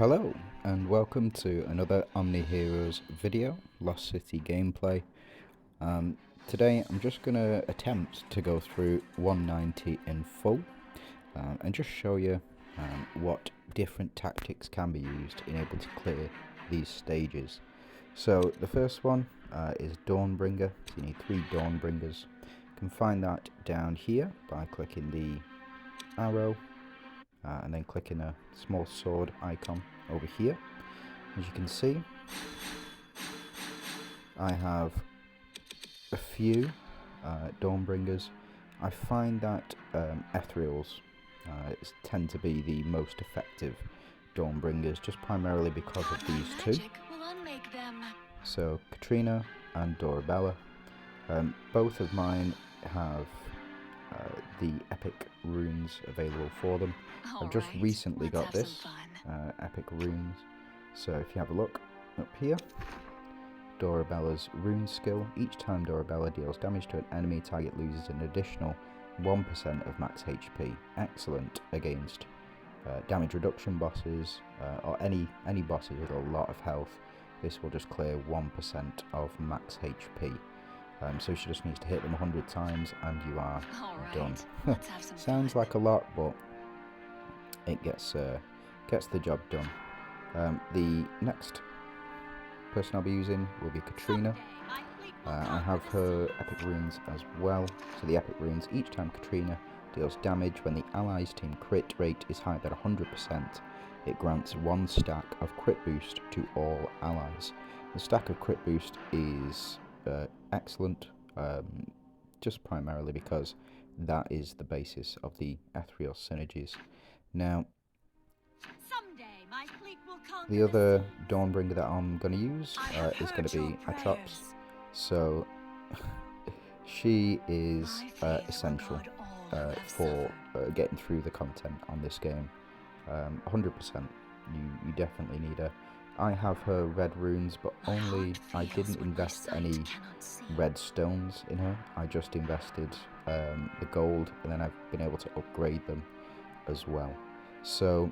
Hello and welcome to another OMNIHEROES video, Lost City gameplay. Today I'm just going to attempt to go through 190 in full and just show you what different tactics can be used in able to clear these stages. So the first one is Dawnbringer. So you need 3 Dawnbringers. You can find that down here by clicking the arrow and then clicking a small sword icon over here. As you can see, I have a few Dawnbringers. I find that Ethereals tend to be the most effective Dawnbringers, just primarily because of these two. So Katrina and Dorabella, both of mine have the epic runes available for them. I've just recently got this epic runes, so if you have a look up here, Dorabella's rune skill. Each time Dorabella deals damage to an enemy, target loses an additional 1% of max HP. Excellent against damage reduction bosses or any bosses with a lot of health. This will just clear 1% of max HP. So she just needs to hit them 100 times and you are done. Sounds like a lot, but it gets the job done. The next person I'll be using will be Katrina. I have her epic runes as well. So the epic runes, each time Katrina deals damage when the allies team crit rate is higher than 100%, it grants 1 stack of crit boost to all allies. The stack of crit boost is excellent, just primarily because that is the basis of the ethereal synergies. Now, the other Dawnbringer that I'm going to use is going to be Atrops. So she is essential for getting through the content on this game. 100%, you definitely need her. I have her red runes, but I didn't invest any red stones in her. I just invested the gold, and then I've been able to upgrade them as well. So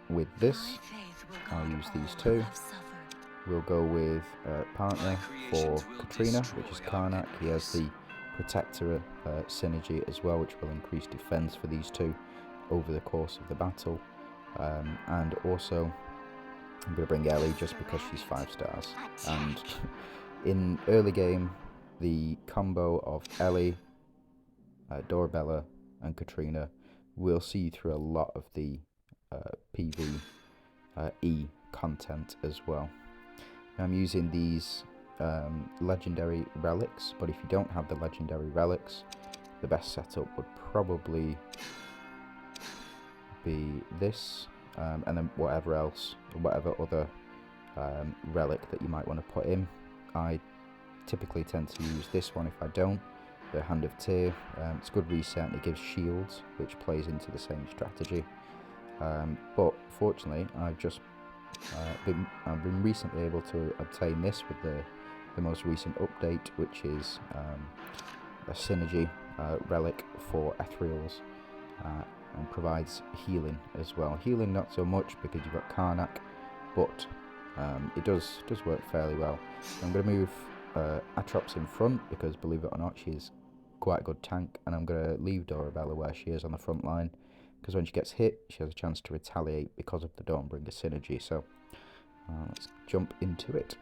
with this, I'll use these two. We'll go with partner for Katrina, which is Karnak. He has the Protector synergy as well, which will increase defense for these two over the course of the battle. And also, I'm going to bring Ellie just because she's 5 stars. And in early game, the combo of Ellie, Dorabella and Katrina will see through a lot of the PvE content as well. Now, I'm using these legendary relics, but if you don't have the legendary relics, the best setup would probably be this. And then whatever other relic that you might want to put in. I typically tend to use this one if I don't, the Hand of Tyr. It's a good reset and it gives shields, which plays into the same strategy. But fortunately, I've been recently able to obtain this with the most recent update, which is a synergy relic for Ethereals. And provides healing as well. Healing not so much because you've got Karnak, but it does work fairly well. I'm going to move Atrops in front because, believe it or not, she's quite a good tank, and I'm going to leave Dorabella where she is on the front line because when she gets hit, she has a chance to retaliate because of the Dawnbringer synergy. So let's jump into it.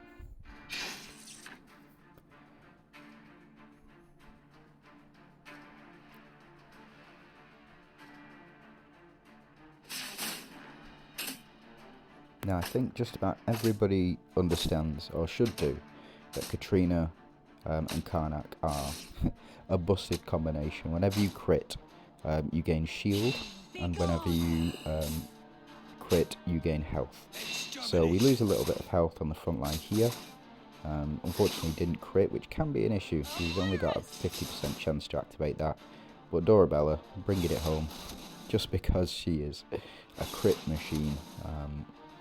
Now, I think just about everybody understands, or should do, that Katrina and Karnak are a busted combination. Whenever you crit, you gain shield, and whenever you crit, you gain health. So we lose a little bit of health on the front line here. Unfortunately, didn't crit, which can be an issue. He's only got a 50% chance to activate that. But Dorabella, bringing it home, just because she is a crit machine.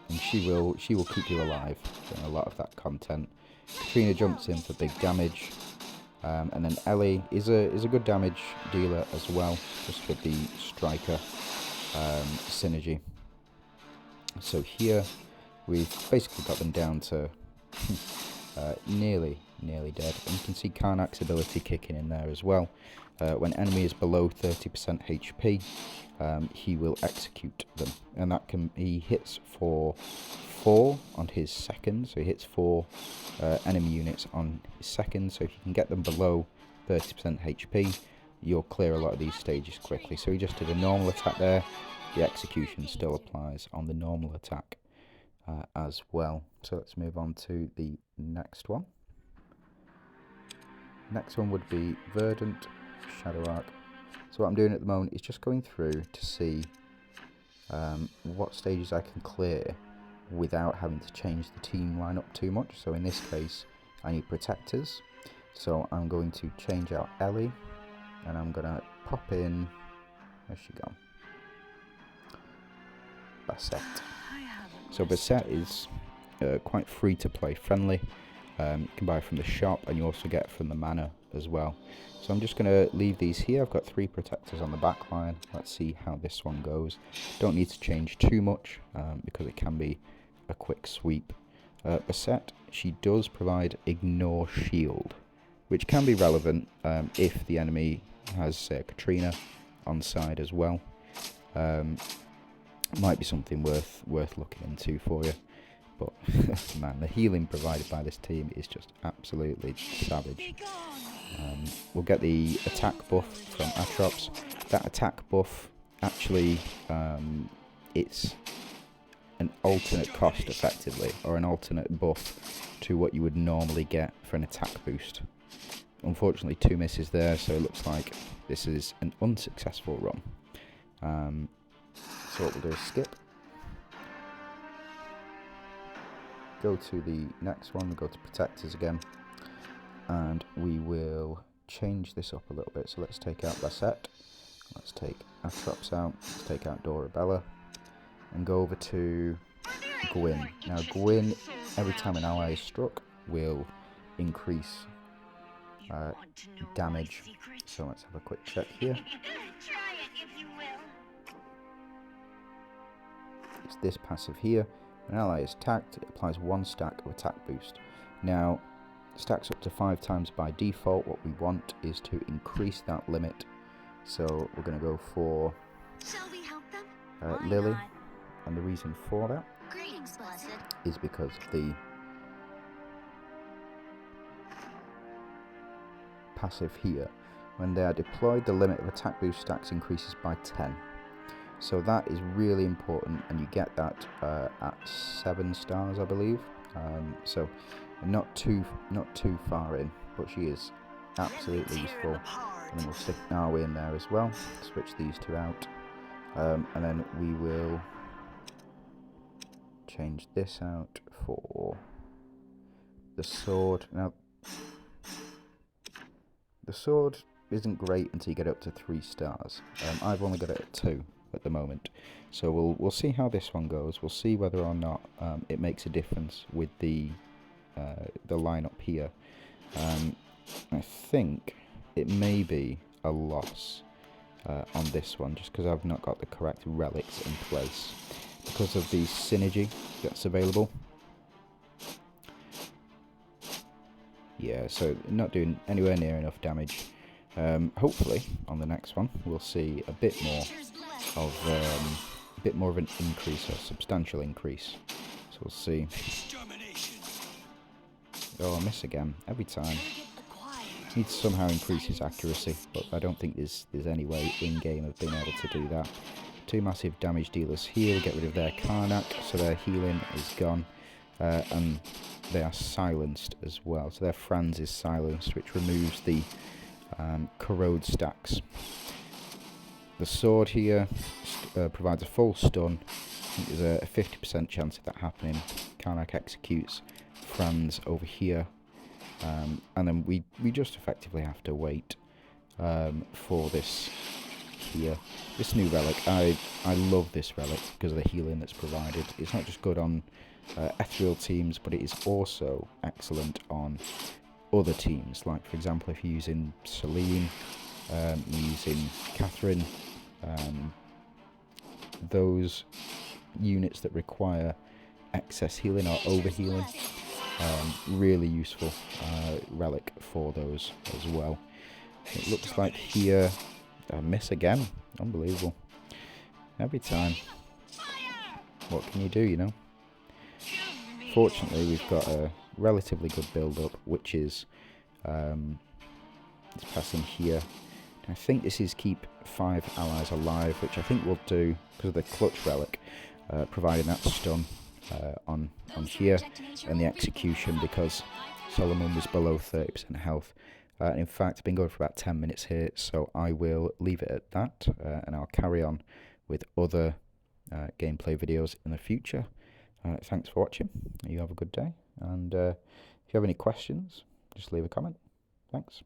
And she will keep you alive in a lot of that content. Katrina jumps in for big damage, and then Ellie is a good damage dealer as well, just with the striker synergy. So here we've basically got them down to nearly dead, and you can see Karnak's ability kicking in there as well. When enemy is below 30% HP, he will execute them, and that he hits for 4 on his second, so he hits 4 enemy units on his second. So if you can get them below 30% HP, you'll clear a lot of these stages quickly. So he just did a normal attack there. The execution still applies on the normal attack as well. So let's move on to the next one. Next one would be Verdant Shadow Arc. So what I'm doing at the moment is just going through to see what stages I can clear without having to change the team lineup too much. So in this case, I need protectors. So I'm going to change out Ellie, and I'm going to pop in, where's she gone? Bassett. So Bassett is quite free to play friendly. You can buy from the shop, and you also get from the manor as well. So I'm just going to leave these here. I've got 3 protectors on the back line. Let's see how this one goes. Don't need to change too much because it can be a quick sweep. Bassett, she does provide Ignore Shield, which can be relevant if the enemy has Katrina on side as well. Might be something worth looking into for you. But man, the healing provided by this team is just absolutely savage. We'll get the attack buff from Atrops. That attack buff actually, it's an alternate cost effectively, or an alternate buff to what you would normally get for an attack boost. Unfortunately 2 misses there, so it looks like this is an unsuccessful run. So what we'll do is skip. Go to the next one, we'll go to Protectors again, and we will change this up a little bit. So let's take out Bassett, let's take Atrops out, let's take out Dorabella, and go over to Gwyn. Now Gwyn, every time an ally is struck, will increase damage. So let's have a quick check here. It's this passive here. When an ally is attacked, it applies 1 stack of attack boost. Now, stacks up to 5 times by default. What we want is to increase that limit. So we're going to go for Lily. And the reason for that is because of the passive here. When they are deployed, the limit of attack boost stacks increases by 10. So that is really important, and you get that at 7 stars, I believe. So not too far in, but she is absolutely useful. And then we'll stick Nawi in there as well. Switch these 2 out, and then we will change this out for the sword. Now, the sword isn't great until you get up to 3 stars. I've only got it at 2. At the moment, so we'll see how this one goes. We'll see whether or not it makes a difference with the lineup here. I think it may be a loss on this one, just because I've not got the correct relics in place because of the synergy that's available. Yeah, so not doing anywhere near enough damage. Hopefully on the next one we'll see a bit more of an increase, a substantial increase. So we'll see. Oh, I miss again every time. Need to somehow increase his accuracy, but I don't think there's any way in game of being able to do that. 2 massive damage dealers here. Get rid of their Karnak, so their healing is gone, and they are silenced as well. So their Franz is silenced, which removes the corrode stacks. The sword here provides a full stun. I think there's a 50% chance of that happening. Karnak executes Franz over here, and then we just effectively have to wait for this here. This new relic, I love this relic because of the healing that's provided. It's not just good on ethereal teams, but it is also excellent on other teams. Like for example, if you're using Celine, using Catherine, those units that require excess healing or over healing. Really useful relic for those as well. It looks like here I miss again. Unbelievable. Every time. What can you do, you know? Fortunately, we've got a relatively good build-up, which is it's passing here. I think this is keep 5 allies alive, which I think we'll do because of the clutch relic, providing that stun on here, and the execution because Solomon was below 30% health. In fact, I've been going for about 10 minutes here, so I will leave it at that, and I'll carry on with other gameplay videos in the future. Thanks for watching. You have a good day, and if you have any questions, just leave a comment. Thanks.